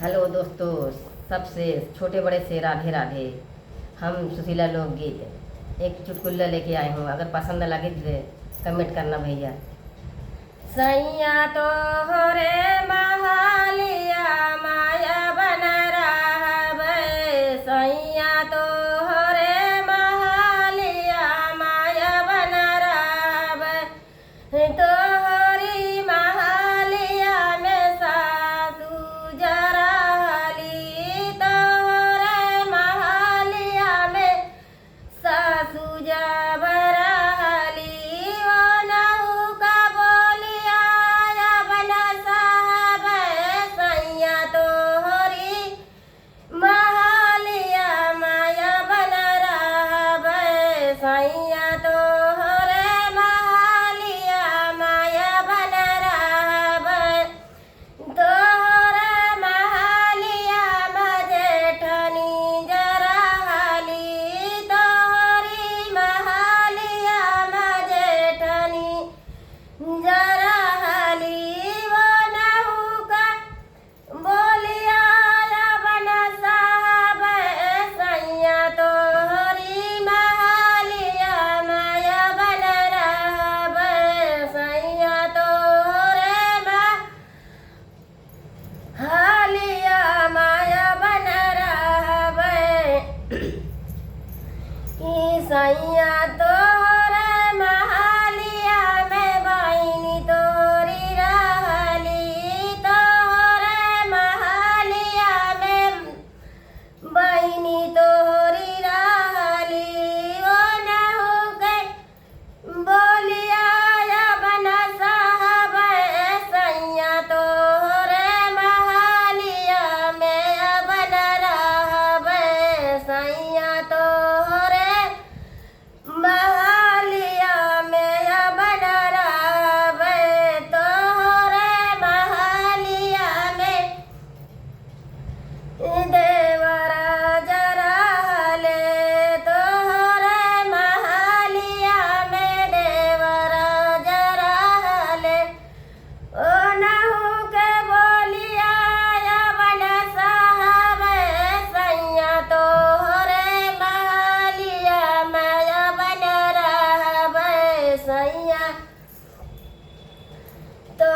Hello दोस्तों, सबसे छोटे बड़े से राधे राधे। हम सुशीला लोकगीत एक चुटकुला लेके आए हूँ। अगर पसंद लगे तो कमेंट करना भैया। सैया तो हो रे महालिया माया बन रहा, सैया तो हो रे महालिया माया बन रहा, तोहरी महालिया में सासू जराली, तोहरे महालिया में सासू जबराली। ओ नहु का बोलिया या बना साहब, सैया तोहरी महालिया माया बन रहा, सैया तोहरे महालिया माया बन रहा, तोहरे महालिया में जेठनी जराली, तोहरी महालिया में जेठनी जराली। वो नहु का बोलिया या बना साहब, सैया तोहरी महालिया माया बन रहा, सैया तोहरे महालिया माया बन रहा, सैया तोहरे महालिया में बहिनी तोरी रहली, तोहरे महालिया में बहिनी तोरी रहली। ओ नहु के बोलिया या बना साहब, सैया तोहरे महालिया में बन रहा, सैया तोहरे महालिया में बन रहा, तोहरे महालिया में देवरा जराले, तोहरे महालिया में देवरा जराले। ओ नहु के बोलिया या बना साहब, सैया तोहरे महालिया माया बन रहा, सैया तो